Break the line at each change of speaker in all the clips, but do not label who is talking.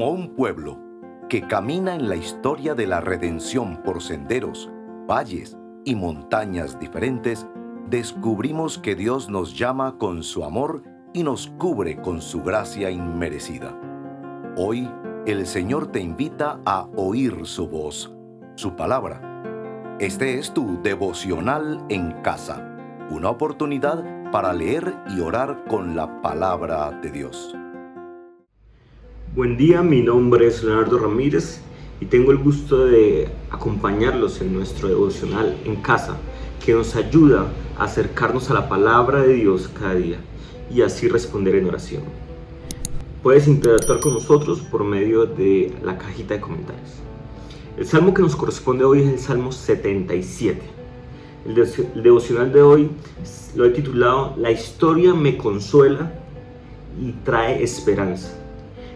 Como un pueblo que camina en la historia de la redención por senderos, valles y montañas diferentes, descubrimos que Dios nos llama con su amor y nos cubre con su gracia inmerecida. Hoy, el Señor te invita a oír su voz, su palabra. Este es tu devocional en casa, una oportunidad para leer y orar con la palabra de Dios.
Buen día, mi nombre es Leonardo Ramírez y tengo el gusto de acompañarlos en nuestro devocional en casa, que nos ayuda a acercarnos a la palabra de Dios cada día y así responder en oración. Puedes interactuar con nosotros por medio de la cajita de comentarios. El salmo que nos corresponde hoy es el Salmo 77. El devocional de hoy lo he titulado La historia me consuela y trae esperanza.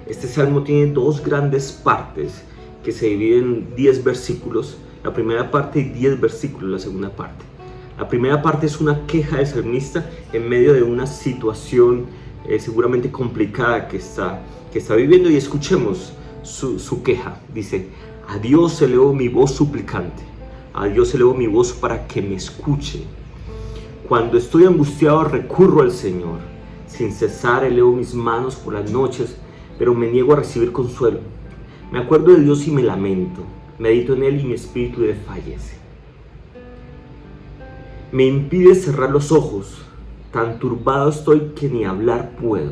Este salmo tiene dos grandes partes que se dividen en 10 versículos. La primera parte y 10 versículos la segunda parte. La primera parte es una queja del salmista en medio de una situación seguramente complicada que está viviendo, y escuchemos su queja. Dice: a Dios elevo mi voz suplicante, a Dios elevo mi voz para que me escuche. Cuando estoy angustiado recurro al Señor, sin cesar elevo mis manos por las noches, pero me niego a recibir consuelo. Me acuerdo de Dios y me lamento, medito en Él y mi espíritu desfallece. Me impide cerrar los ojos, tan turbado estoy que ni hablar puedo.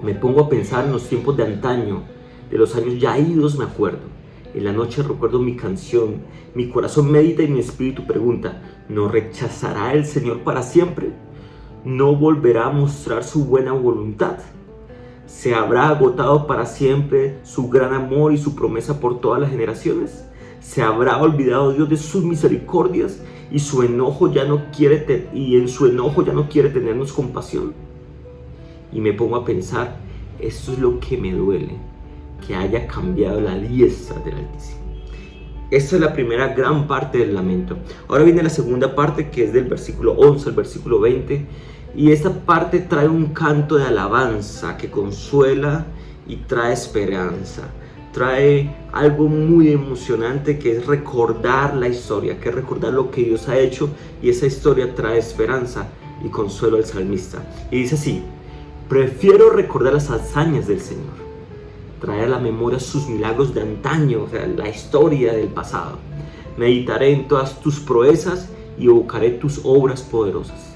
Me pongo a pensar en los tiempos de antaño, de los años ya idos me acuerdo. En la noche recuerdo mi canción, mi corazón medita y mi espíritu pregunta: ¿no rechazará el Señor para siempre? ¿No volverá a mostrar su buena voluntad? ¿Se habrá agotado para siempre su gran amor y su promesa por todas las generaciones? ¿Se habrá olvidado Dios de sus misericordias y en su enojo ya no quiere tenernos compasión? Y me pongo a pensar, esto es lo que me duele, que haya cambiado la diestra del Altísimo. Esta es la primera gran parte del lamento. Ahora viene la segunda parte, que es del versículo 11 al versículo 20. Y esta parte trae un canto de alabanza que consuela y trae esperanza. Trae algo muy emocionante, que es recordar la historia, que es recordar lo que Dios ha hecho, y esa historia trae esperanza y consuelo al salmista. Y dice así: prefiero recordar las hazañas del Señor, traer a la memoria sus milagros de antaño, o sea, la historia del pasado. Meditaré en todas tus proezas y evocaré tus obras poderosas.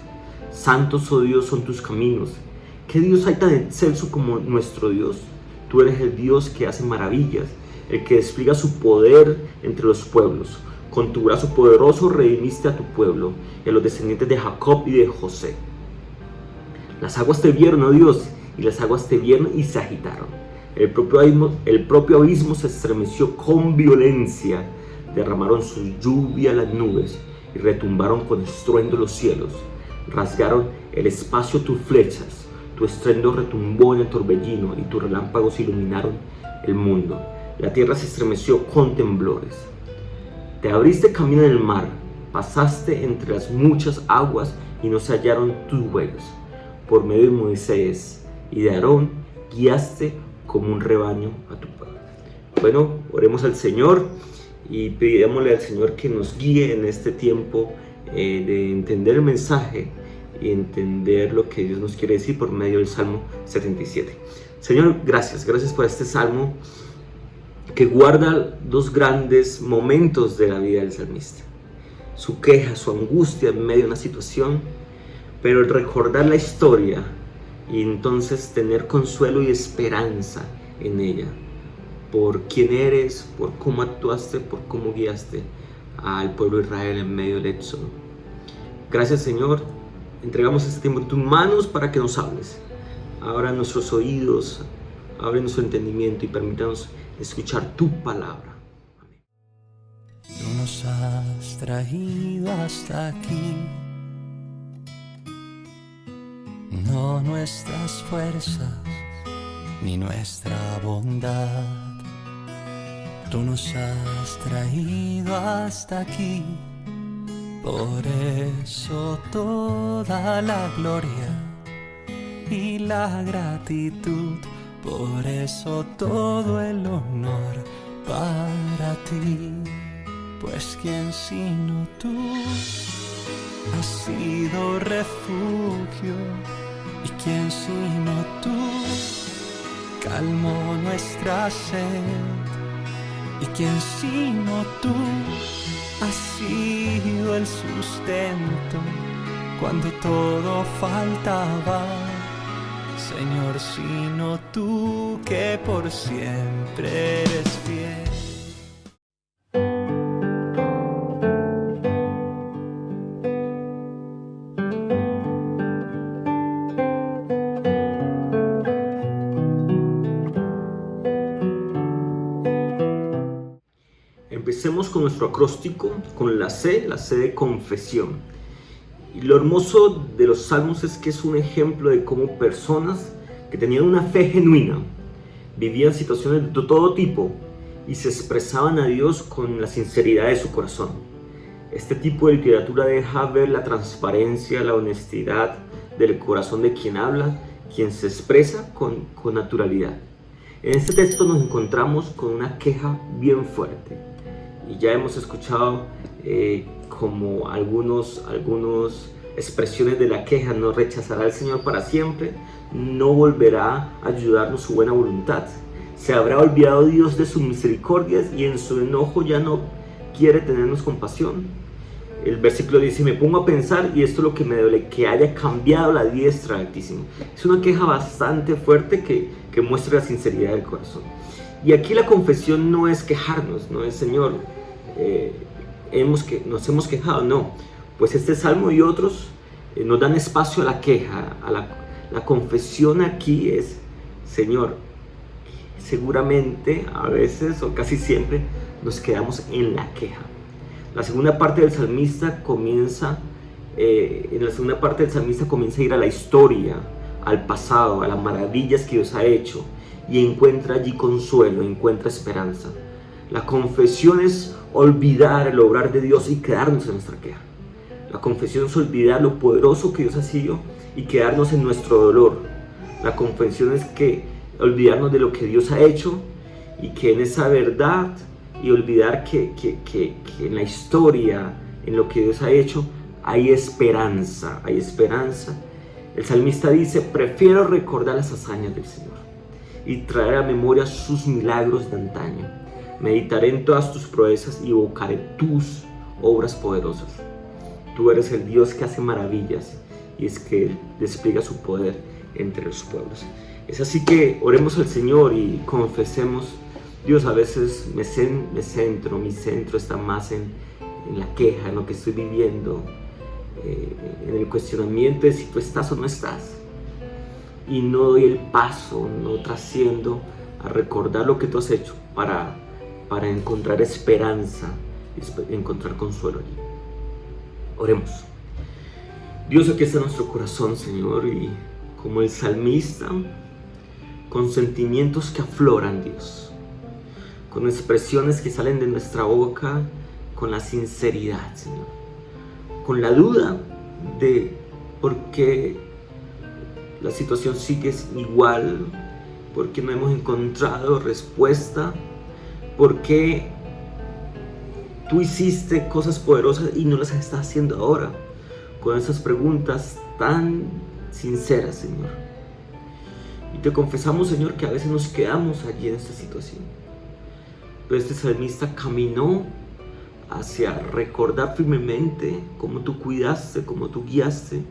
Santos, oh Dios, son tus caminos. ¿Qué Dios hay tan excelso como nuestro Dios? Tú eres el Dios que hace maravillas, el que despliega su poder entre los pueblos. Con tu brazo poderoso redimiste a tu pueblo, y a los descendientes de Jacob y de José. Las aguas te vieron, oh Dios, y las aguas te vieron y se agitaron. El propio abismo se estremeció con violencia. Derramaron su lluvia las nubes y retumbaron con estruendo los cielos. Rasgaron el espacio tus flechas, tu estruendo retumbó en el torbellino y tus relámpagos iluminaron el mundo. La tierra se estremeció con temblores. Te abriste camino en el mar, pasaste entre las muchas aguas y no se hallaron tus huellas. Por medio de Moisés y de Aarón guiaste como un rebaño a tu pueblo. Bueno, oremos al Señor y pidámosle al Señor que nos guíe en este tiempo de entender el mensaje y entender lo que Dios nos quiere decir por medio del Salmo 77. Señor, gracias por este Salmo que guarda dos grandes momentos de la vida del salmista: su queja, su angustia en medio de una situación, pero el recordar la historia y entonces tener consuelo y esperanza en ella, por quién eres, por cómo actuaste, por cómo guiaste al pueblo de Israel en medio del éxodo. Gracias, Señor. Entregamos este tiempo en tus manos para que nos hables. Abra nuestros oídos, abre nuestro entendimiento y permítanos escuchar tu palabra. Amén.
Tú nos has traído hasta aquí, no nuestras fuerzas ni nuestra bondad. Tú nos has traído hasta aquí, por eso toda la gloria y la gratitud Por eso todo el honor para ti, pues quien sino tú has sido refugio, y quien sino tú calmó nuestra sed, y quien sino tú has sido el sustento cuando todo faltaba. Señor, sino tú que por siempre eres fiel.
Empecemos con nuestro acróstico, con la C de confesión. Y lo hermoso de los salmos es que es un ejemplo de cómo personas que tenían una fe genuina vivían situaciones de todo tipo y se expresaban a Dios con la sinceridad de su corazón. Este tipo de literatura deja ver la transparencia, la honestidad del corazón de quien habla, quien se expresa con naturalidad. En este texto nos encontramos con una queja bien fuerte. Y ya hemos escuchado como algunos expresiones de la queja: no rechazará al Señor para siempre, no volverá a ayudarnos su buena voluntad, se habrá olvidado Dios de sus misericordias y en su enojo ya no quiere tenernos compasión. El versículo dice: me pongo a pensar, y esto es lo que me duele, que haya cambiado la diestra del Altísimo. Es una queja bastante fuerte que muestra la sinceridad del corazón. Y aquí la confesión no es quejarnos, no es Señor, nos hemos quejado, no. Pues este salmo y otros nos dan espacio a la queja, la confesión aquí es: Señor, seguramente a veces o casi siempre nos quedamos en la queja. La segunda parte del salmista comienza a ir a la historia, al pasado, a las maravillas que Dios ha hecho, y encuentra allí consuelo, encuentra esperanza. La confesión es olvidar el obrar de Dios y quedarnos en nuestra queja. La confesión es olvidar lo poderoso que Dios ha sido y quedarnos en nuestro dolor. La confesión es olvidarnos de lo que Dios ha hecho y que en esa verdad, y olvidar que en la historia, en lo que Dios ha hecho, hay esperanza, hay esperanza. El salmista dice: prefiero recordar las hazañas del Señor y traer a memoria sus milagros de antaño. Meditaré en todas tus proezas y evocaré tus obras poderosas. Tú eres el Dios que hace maravillas y es que despliega su poder entre los pueblos. Es así que oremos al Señor y confesemos: Dios, a veces mi centro está más en la queja, en lo que estoy viviendo, en el cuestionamiento de si tú estás o no estás. Y no doy el paso, no trasciendo a recordar lo que tú has hecho para encontrar esperanza, encontrar consuelo allí. Oremos. Dios, aquí está nuestro corazón, Señor, y como el salmista, con sentimientos que afloran, Dios, con expresiones que salen de nuestra boca, con la sinceridad, Señor, con la duda de por qué la situación sigue igual, por qué no hemos encontrado respuesta, por qué tú hiciste cosas poderosas y no las estás haciendo ahora. Con esas preguntas tan sinceras, Señor. Y te confesamos, Señor, que a veces nos quedamos allí en esta situación. Pero este salmista caminó hacia recordar firmemente cómo tú cuidaste, cómo tú guiaste,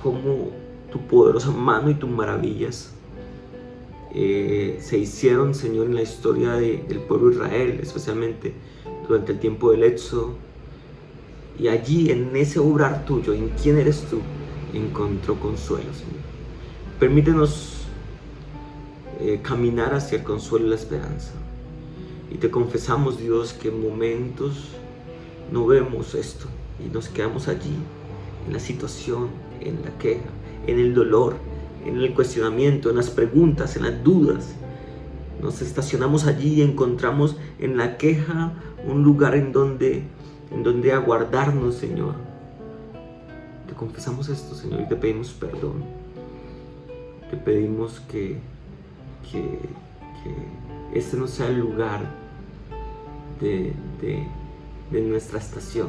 cómo tu poderosa mano y tus maravillas se hicieron, Señor, en la historia del pueblo de Israel, especialmente durante el tiempo del Éxodo. Y allí, en ese obrar tuyo, en quién eres tú, encontró consuelo, Señor. Permítenos caminar hacia el consuelo y la esperanza. Y te confesamos, Dios, que en momentos no vemos esto y nos quedamos allí, en la situación, en la queja, en el dolor, en el cuestionamiento, en las preguntas, en las dudas. Nos estacionamos allí y encontramos en la queja un lugar en donde aguardarnos, Señor. Te confesamos esto, Señor, y te pedimos perdón. Te pedimos que que este no sea el lugar de nuestra estación,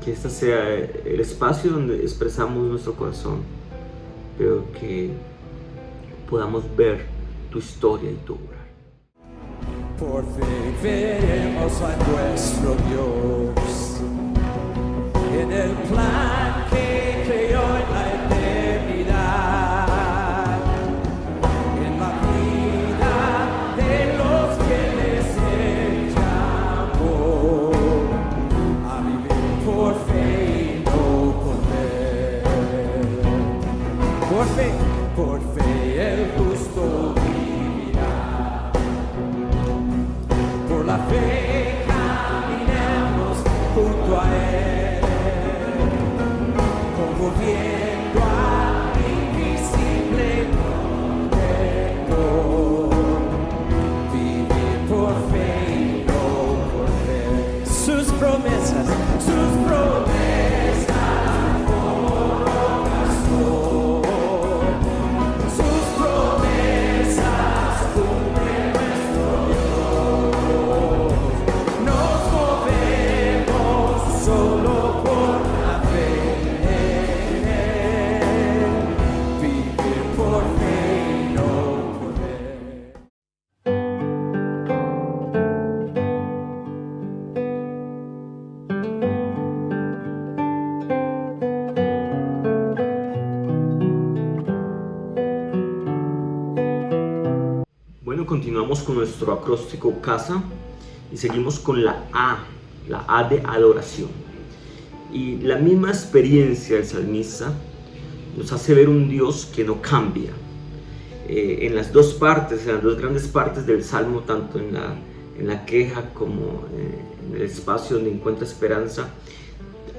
que este sea el espacio donde expresamos nuestro corazón, pero que podamos ver tu historia y tu obra.
Por fe veremos a nuestro Dios en el plan que creó en la eternidad, en la vida de los que les llamó a vivir por fe y no por ver. Por fe el justo vivirá. Por la fe caminamos junto a Él, como viendo al invisible protector. Vivir por fe y no por ver. Sus promesas forman son. Sus promesas cumplen nuestro Dios. Nos movemos solo por la fe en Él. Vivir por fe y no por ver.
Bueno, continuamos con nuestro acróstico casa y seguimos con la A de adoración. Y la misma experiencia del salmista nos hace ver un Dios que no cambia. En las dos grandes partes del salmo, tanto en la queja como en el espacio donde encuentra esperanza,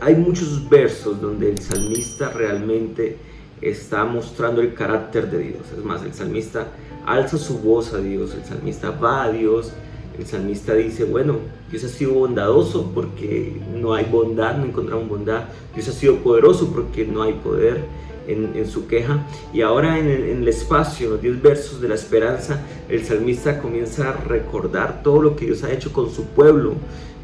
hay muchos versos donde el salmista realmente está mostrando el carácter de Dios. Es más, el salmista alza su voz a Dios, el salmista va a Dios, el salmista dice, bueno, Dios ha sido bondadoso porque no hay bondad, no encontramos bondad. Dios ha sido poderoso porque no hay poder en su queja. Y ahora en el espacio, en los 10 versos de la esperanza, el salmista comienza a recordar todo lo que Dios ha hecho con su pueblo,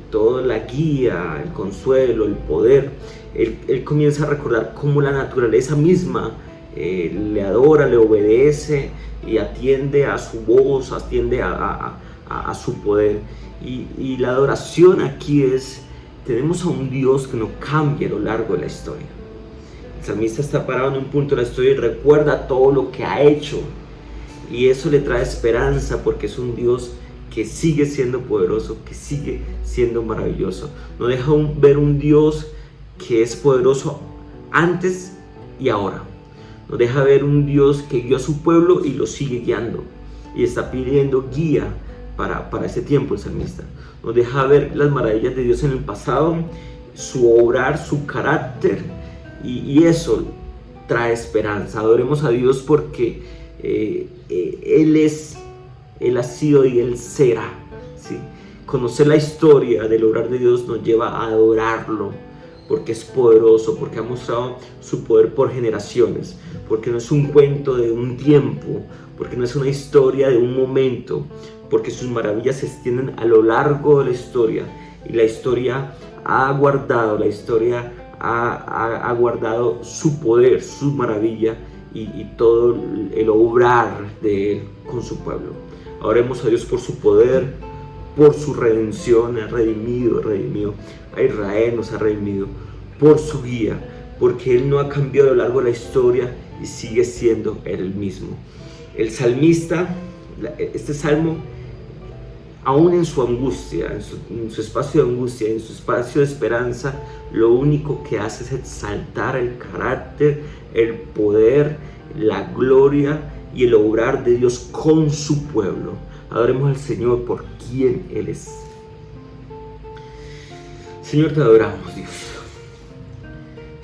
toda la guía, el consuelo, el poder. Él comienza a recordar cómo la naturaleza misma le adora, le obedece y atiende a su voz, atiende a su poder. Y la adoración aquí tenemos a un Dios que no cambia a lo largo de la historia. El salmista está parado en un punto de la historia y recuerda todo lo que ha hecho, y eso le trae esperanza porque es un Dios que sigue siendo poderoso, que sigue siendo maravilloso. No deja ver un Dios que es poderoso antes y ahora. Nos deja ver un Dios que guió a su pueblo y lo sigue guiando, y está pidiendo guía para ese tiempo. El salmista nos deja ver las maravillas de Dios en el pasado, su obrar, su carácter, y eso trae esperanza. Adoremos a Dios porque Él ha sido y Él será, ¿sí? Conocer la historia del obrar de Dios nos lleva a adorarlo, porque es poderoso, porque ha mostrado su poder por generaciones, porque no es un cuento de un tiempo, porque no es una historia de un momento, porque sus maravillas se extienden a lo largo de la historia, y la historia ha guardado su poder, su maravilla y todo el obrar de Él con su pueblo. Oremos a Dios por su poder, por su redención. Ha redimido a Israel, nos ha redimido, por su guía, porque Él no ha cambiado a lo largo de la historia y sigue siendo el mismo. El salmista, este salmo, aún en su angustia, en su espacio de angustia, en su espacio de esperanza, lo único que hace es exaltar el carácter, el poder, la gloria y el obrar de Dios con su pueblo. Adoremos al Señor por quien Él es. Señor, te adoramos, Dios.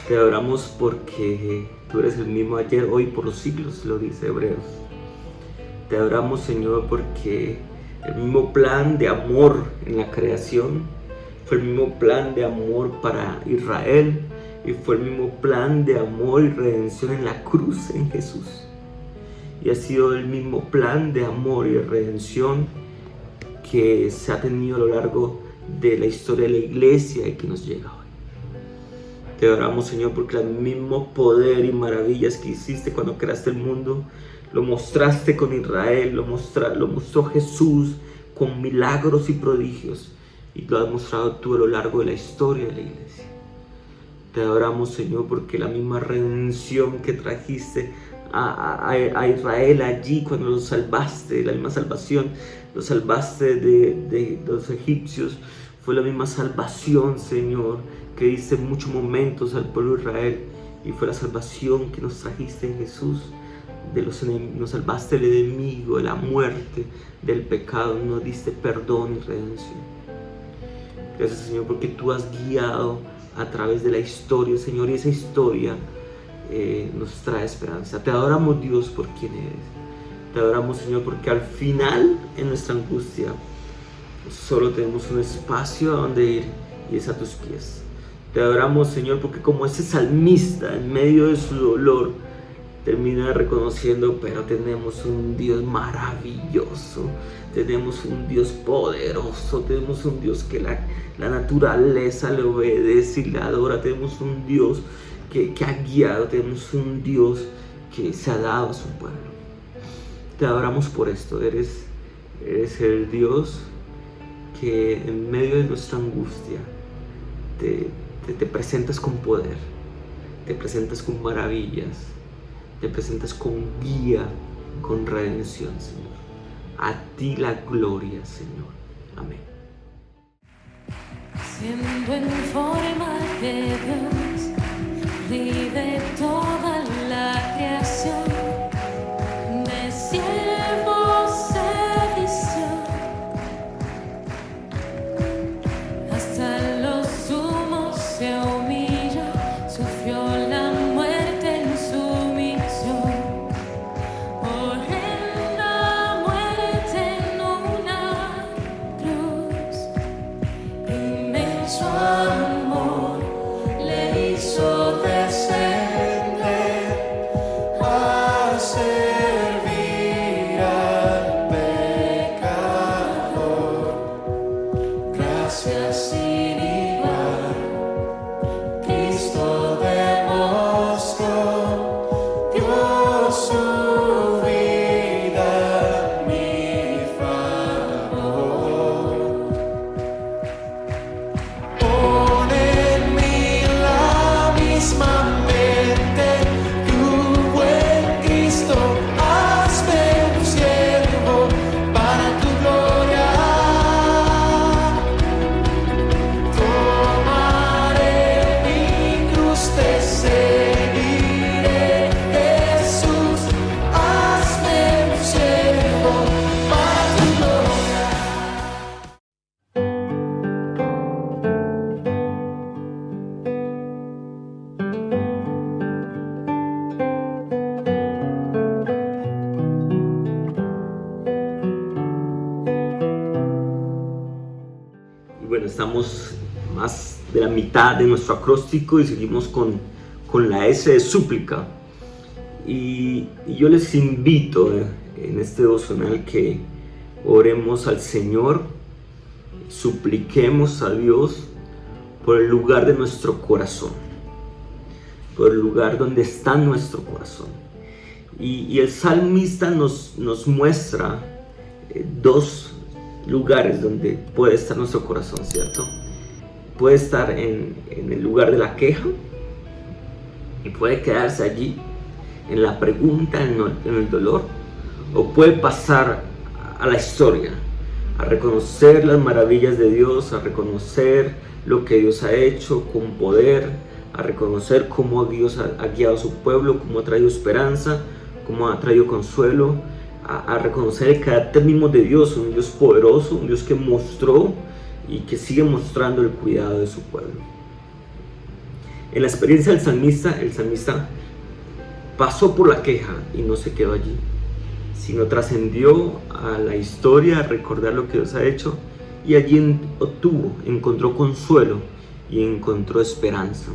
Te adoramos porque tú eres el mismo ayer, hoy, por los siglos, lo dice Hebreos. Te adoramos, Señor, porque el mismo plan de amor en la creación fue el mismo plan de amor para Israel, y fue el mismo plan de amor y redención en la cruz, en Jesús. y ha sido el mismo plan de amor y de redención que se ha tenido a lo largo de la historia de la iglesia y que nos llega hoy. Te adoramos, Señor, porque el mismo poder y maravillas que hiciste cuando creaste el mundo, lo mostraste con Israel, lo mostró Jesús con milagros y prodigios, y lo has mostrado tú a lo largo de la historia de la iglesia. Te adoramos, Señor, porque la misma redención que trajiste a Israel allí cuando los salvaste, la misma salvación, los salvaste de los egipcios, fue la misma salvación, Señor, que diste en muchos momentos al pueblo de Israel, y fue la salvación que nos trajiste en Jesús. Nos salvaste del enemigo, de la muerte, del pecado, nos diste perdón y redención. Gracias, Señor, porque tú has guiado a través de la historia, Señor, y esa historia nos trae esperanza. Te adoramos, Dios, por quien eres. Te adoramos, Señor, porque al final, en nuestra angustia, solo tenemos un espacio a donde ir, y es a tus pies. Te adoramos, Señor, porque como ese salmista, en medio de su dolor, termina reconociendo, pero tenemos un Dios maravilloso, tenemos un Dios poderoso, tenemos un Dios que la naturaleza le obedece y le adora, tenemos un Dios que ha guiado, tenemos un Dios que se ha dado a su pueblo. Te adoramos por esto, eres el Dios que en medio de nuestra angustia te presentas con poder, te presentas con maravillas, te presentas con guía, con redención, Señor. A ti la gloria, Señor. Amén.
Siendo en forma de Dios, vive toda la creación, de siervo se vistió, hasta los sumos se humilló, sufrió la muerte en sumisión, horrenda muerte en una cruz, inmenso amor le hizo descender a servir al pecador. Gracias sin igual, Cristo demostró, dio su vida a mi favor. Pon en mí la misma mente que hubo en Cristo, hazme un siervo para tu gloria. Tomaré mi cruz, te seguiré, Jesús, hazme un siervo para tu gloria.
Y bueno, estamos más de la mitad de nuestro acróstico y seguimos con la S de súplica. Y yo les invito en este devocional que oremos al Señor, supliquemos a Dios por el lugar de nuestro corazón, por el lugar donde está nuestro corazón. Y el salmista nos muestra dos lugares donde puede estar nuestro corazón, ¿cierto? Puede estar en el lugar de la queja y puede quedarse allí en la pregunta, en el dolor, o puede pasar a la historia, a reconocer las maravillas de Dios, a reconocer lo que Dios ha hecho con poder, a reconocer cómo Dios ha guiado a su pueblo, cómo ha traído esperanza, cómo ha traído consuelo, a reconocer el carácter mismo de Dios, un Dios poderoso, un Dios que mostró y que sigue mostrando el cuidado de su pueblo. En la experiencia del salmista, el salmista pasó por la queja y no se quedó allí, sino trascendió a la historia, a recordar lo que Dios ha hecho, y allí encontró consuelo y encontró esperanza.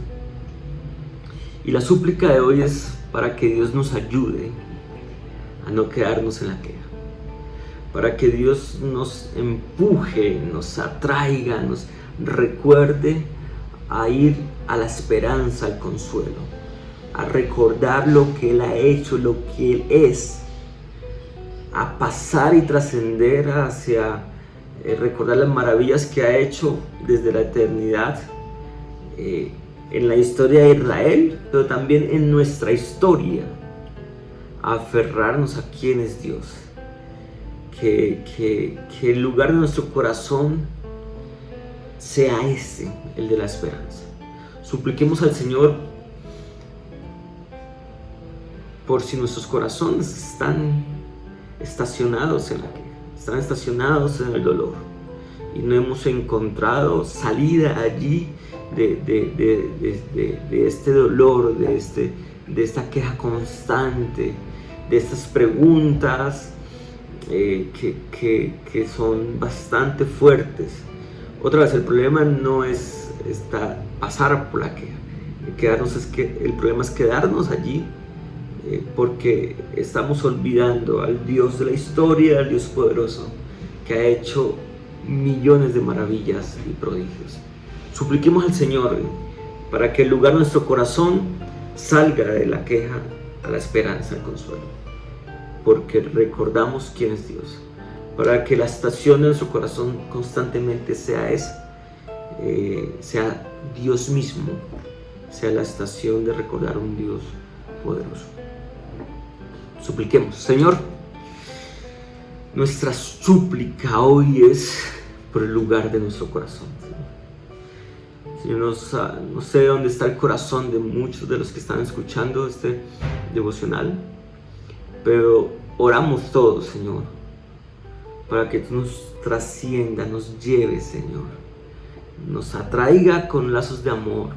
Y la súplica de hoy es para que Dios nos ayude a no quedarnos en la queja, para que Dios nos empuje, nos atraiga, nos recuerde a ir a la esperanza, al consuelo, a recordar lo que Él ha hecho, lo que Él es, a pasar y trascender hacia recordar las maravillas que ha hecho desde la eternidad en la historia de Israel, pero también en nuestra historia, a aferrarnos a quién es Dios. Que el lugar de nuestro corazón sea ese, el de la esperanza. Supliquemos al Señor por si nuestros corazones están estacionados en la queja, están estacionados en el dolor y no hemos encontrado salida allí de este dolor, de esta queja constante, de estas preguntas que son bastante fuertes. Otra vez, el problema no es pasar por la queja, el problema es quedarnos allí, porque estamos olvidando al Dios de la historia, al Dios poderoso, que ha hecho millones de maravillas y prodigios. Supliquemos al Señor para que el lugar de nuestro corazón salga de la queja a la esperanza, al consuelo, porque recordamos quién es Dios, para que la estación de nuestro corazón constantemente sea esa, sea Dios mismo, sea la estación de recordar un Dios poderoso. Supliquemos. Señor, nuestra súplica hoy es por el lugar de nuestro corazón. Señor, no sé dónde está el corazón de muchos de los que están escuchando este devocional, pero oramos todos, Señor, para que tú nos trascienda, nos lleve, Señor, nos atraiga con lazos de amor,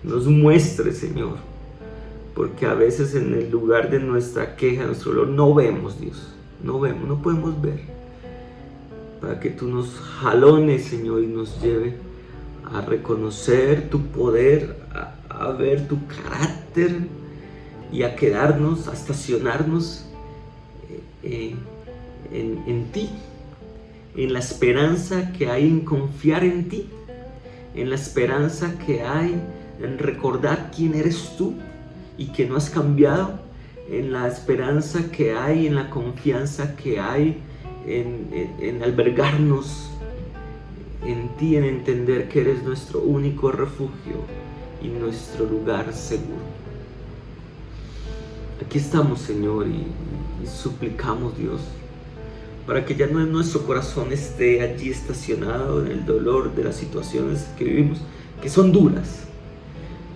nos muestre, Señor, porque a veces en el lugar de nuestra queja, nuestro dolor, no vemos, Dios, no podemos ver, para que tú nos jalones, Señor, y nos lleve a reconocer tu poder, a ver tu carácter y a quedarnos, a estacionarnos en ti, en la esperanza que hay en confiar en ti, en la esperanza que hay en recordar quién eres tú y que no has cambiado, en la esperanza que hay, en la confianza que hay en albergarnos en ti, en entender que eres nuestro único refugio y nuestro lugar seguro. Aquí estamos, Señor, y suplicamos, Dios, para que ya no nuestro corazón esté allí estacionado en el dolor de las situaciones que vivimos, que son duras,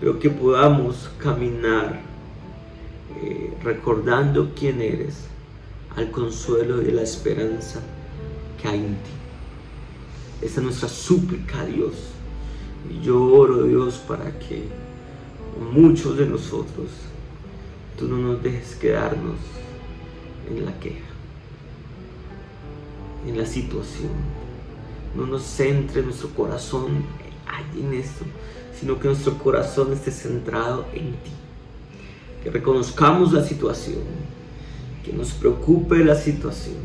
pero que podamos caminar recordando quién eres, al consuelo y la esperanza que hay en ti. Esta es nuestra súplica, Dios. Y yo oro, Dios, para que muchos de nosotros, tú no nos dejes quedarnos en la queja, en la situación. No nos centre nuestro corazón allí en esto, sino que nuestro corazón esté centrado en ti. Que reconozcamos la situación, que nos preocupe la situación,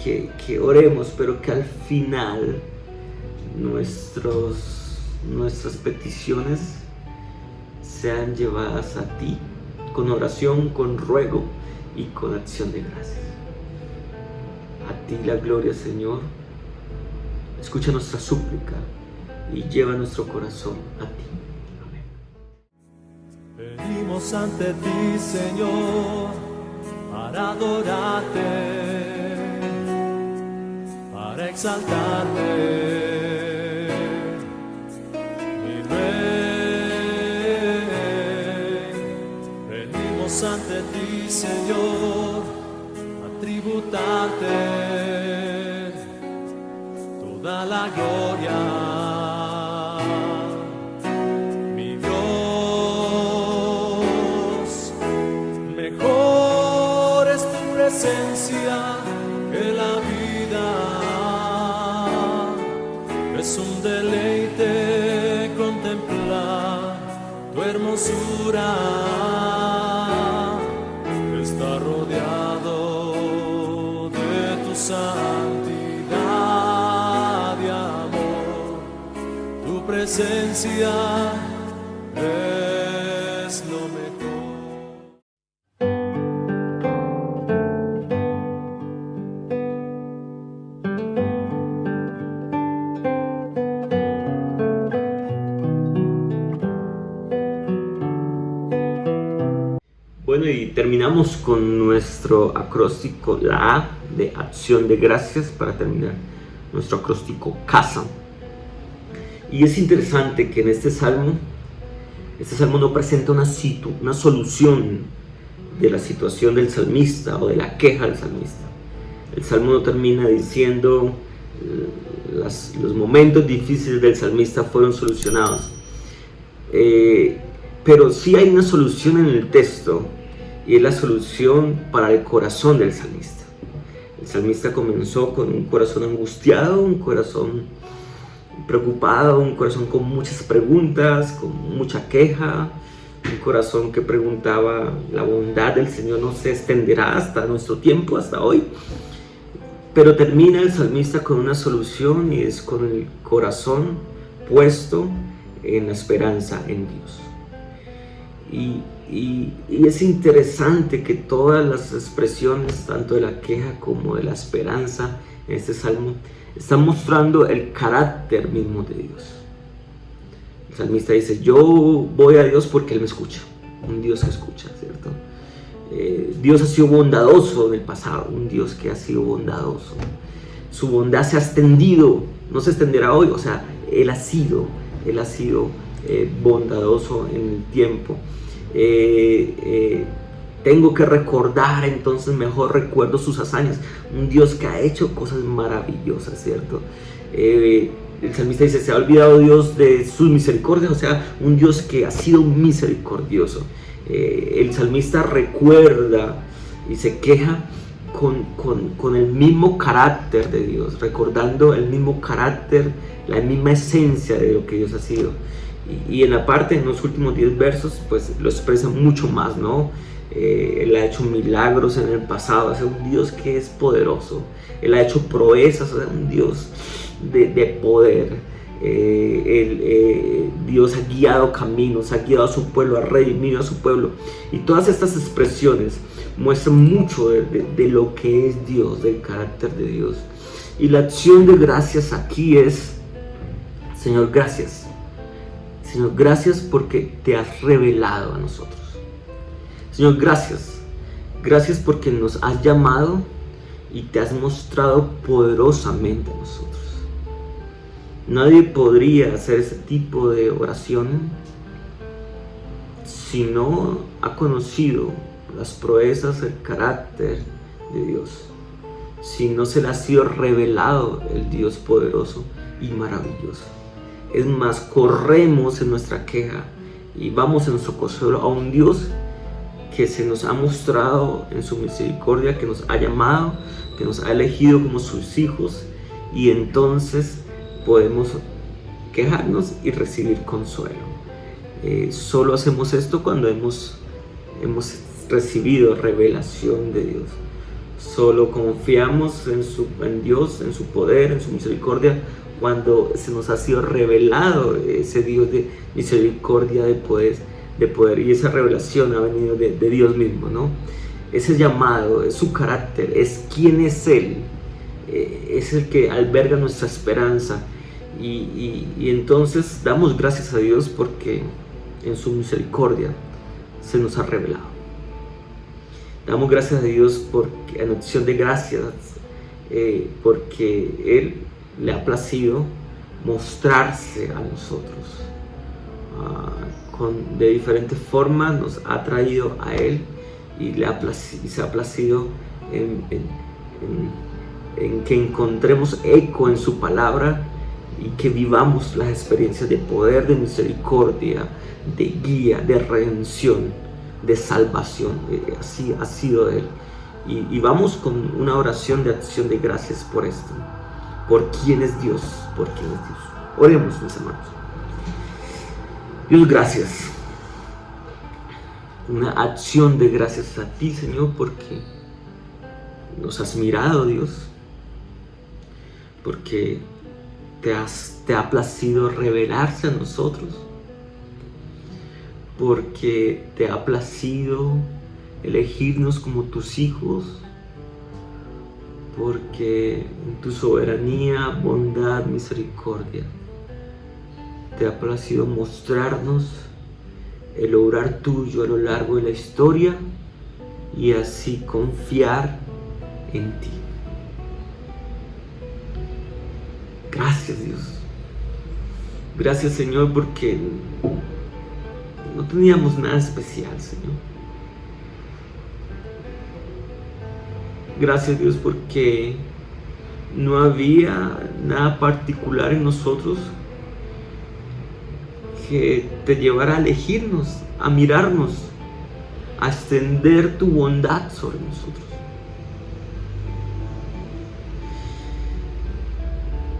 que oremos, pero que al final nuestras peticiones sean llevadas a ti, con oración, con ruego y con acción de gracias. A ti la gloria, Señor. Escucha nuestra súplica y lleva nuestro corazón a ti. Amén.
Venimos ante ti, Señor, para adorarte, para exaltarte, mi Rey. Venimos ante ti, Señor, a tributarte toda la gloria, mi Dios. Mejor es tu presencia que la vida. Es un deleite contemplar tu hermosura. Está rodeado presencia es lo mejor.
Bueno, y terminamos con nuestro acróstico, la A de acción de gracias, para terminar nuestro acróstico casa. Y es interesante que en este salmo no presenta una solución de la situación del salmista o de la queja del salmista. El salmo no termina diciendo los momentos difíciles del salmista fueron solucionados. Pero sí hay una solución en el texto, y es la solución para el corazón del salmista. El salmista comenzó con un corazón angustiado, un corazón preocupado, un corazón con muchas preguntas, con mucha queja, un corazón que preguntaba: la bondad del Señor no se extenderá hasta nuestro tiempo, hasta hoy. Pero termina el salmista con una solución, y es con el corazón puesto en la esperanza en Dios. Y es interesante que todas las expresiones, tanto de la queja como de la esperanza, en este salmo, están mostrando el carácter mismo de Dios. El salmista dice: yo voy a Dios porque Él me escucha. Un Dios que escucha, ¿cierto? Dios ha sido bondadoso en el pasado, un Dios que ha sido bondadoso. Su bondad se ha extendido, no se extenderá hoy, o sea, Él ha sido bondadoso en el tiempo. Tengo que recordar, entonces mejor recuerdo sus hazañas. Un Dios que ha hecho cosas maravillosas, ¿cierto? El salmista dice: se ha olvidado Dios de sus misericordias, o sea, un Dios que ha sido misericordioso. El salmista recuerda y se queja con el mismo carácter de Dios, recordando el mismo carácter, la misma esencia de lo que Dios ha sido. Y en la parte, en los últimos 10 versos, pues lo expresa mucho más, ¿no? Él ha hecho milagros en el pasado, es un Dios que es poderoso. Él ha hecho proezas, es un Dios de poder. Dios ha guiado caminos, ha guiado a su pueblo, ha redimido a su pueblo. Y todas estas expresiones muestran mucho de lo que es Dios, del carácter de Dios. Y la acción de gracias aquí es: Señor, gracias. Señor, gracias porque te has revelado a nosotros. Señor, gracias. Gracias porque nos has llamado y te has mostrado poderosamente a nosotros. Nadie podría hacer ese tipo de oración si no ha conocido las proezas, el carácter de Dios. Si no se le ha sido revelado el Dios poderoso y maravilloso. Es más, corremos en nuestra queja y vamos en nuestro consuelo a un Dios que se nos ha mostrado en su misericordia, que nos ha llamado, que nos ha elegido como sus hijos, y entonces podemos quejarnos y recibir consuelo. Solo hacemos esto cuando hemos recibido revelación de Dios. Solo confiamos en Dios, en su poder, en su misericordia, cuando se nos ha sido revelado ese Dios de misericordia, de poder, y esa revelación ha venido de Dios mismo, ¿no? Ese llamado, es su carácter, es quién es Él, es el que alberga nuestra esperanza, y entonces damos gracias a Dios porque en su misericordia se nos ha revelado. Damos gracias a Dios porque, en acción de gracias, porque Él le ha placido mostrarse a nosotros. De diferentes formas nos ha traído a Él y se ha placido en que encontremos eco en su palabra y que vivamos las experiencias de poder, de misericordia, de guía, de redención, de salvación. Así ha sido Él. Y vamos con una oración de acción de gracias por esto. ¿Por quién es Dios? ¿Por quién es Dios? Oremos, mis hermanos. Dios, gracias. Una acción de gracias a ti, Señor, porque nos has mirado, Dios. Porque te ha placido revelarse a nosotros, porque te ha placido elegirnos como tus hijos, porque en tu soberanía, bondad, misericordia, te ha placido mostrarnos el obrar tuyo a lo largo de la historia y así confiar en ti. Gracias, Dios. Gracias, Señor, porque no teníamos nada especial, Señor. Gracias, Dios, porque no había nada particular en nosotros que te llevara a elegirnos, a mirarnos, a extender tu bondad sobre nosotros.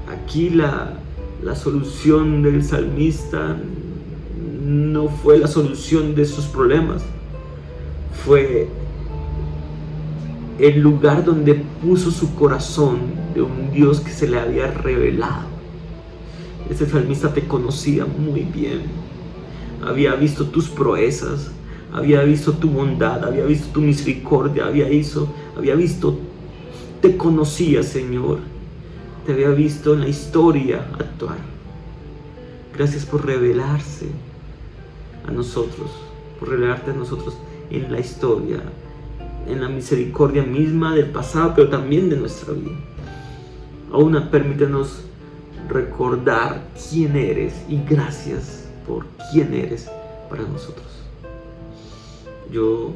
Aquí la solución del salmista no fue la solución de sus problemas, fue el lugar donde puso su corazón de un Dios que se le había revelado. Ese salmista te conocía muy bien, había visto tus proezas, había visto tu bondad, había visto tu misericordia, había visto, te conocía, Señor, te había visto en la historia actuar. Gracias por revelarse a nosotros, por revelarte a nosotros en la historia, en la misericordia misma del pasado, pero también de nuestra vida. Aún permítenos recordar quién eres y gracias por quién eres para nosotros. Yo,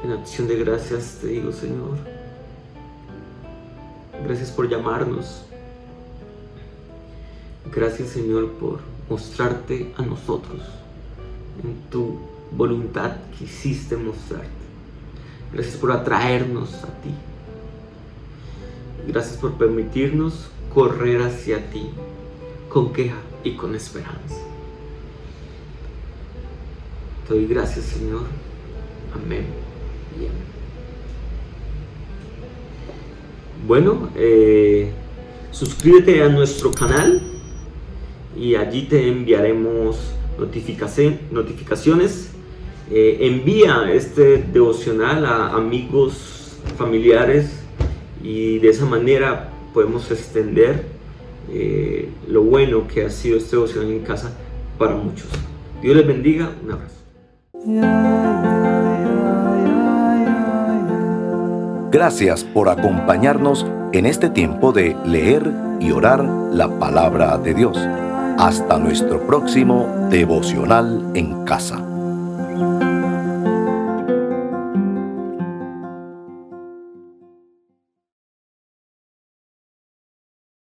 en acción de gracias, te digo, Señor, gracias por llamarnos. Gracias, Señor, por mostrarte a nosotros en tu voluntad que hiciste mostrarte. Gracias por atraernos a ti. Gracias por permitirnos correr hacia ti con queja y con esperanza. Te doy gracias, Señor. Amén y amén. Bueno, suscríbete a nuestro canal y allí te enviaremos notificaciones. Envía este devocional a amigos, familiares, y de esa manera podemos extender lo bueno que ha sido este devocional en casa para muchos. Dios les bendiga. Un abrazo.
Gracias por acompañarnos en este tiempo de leer y orar la palabra de Dios. Hasta nuestro próximo devocional en casa.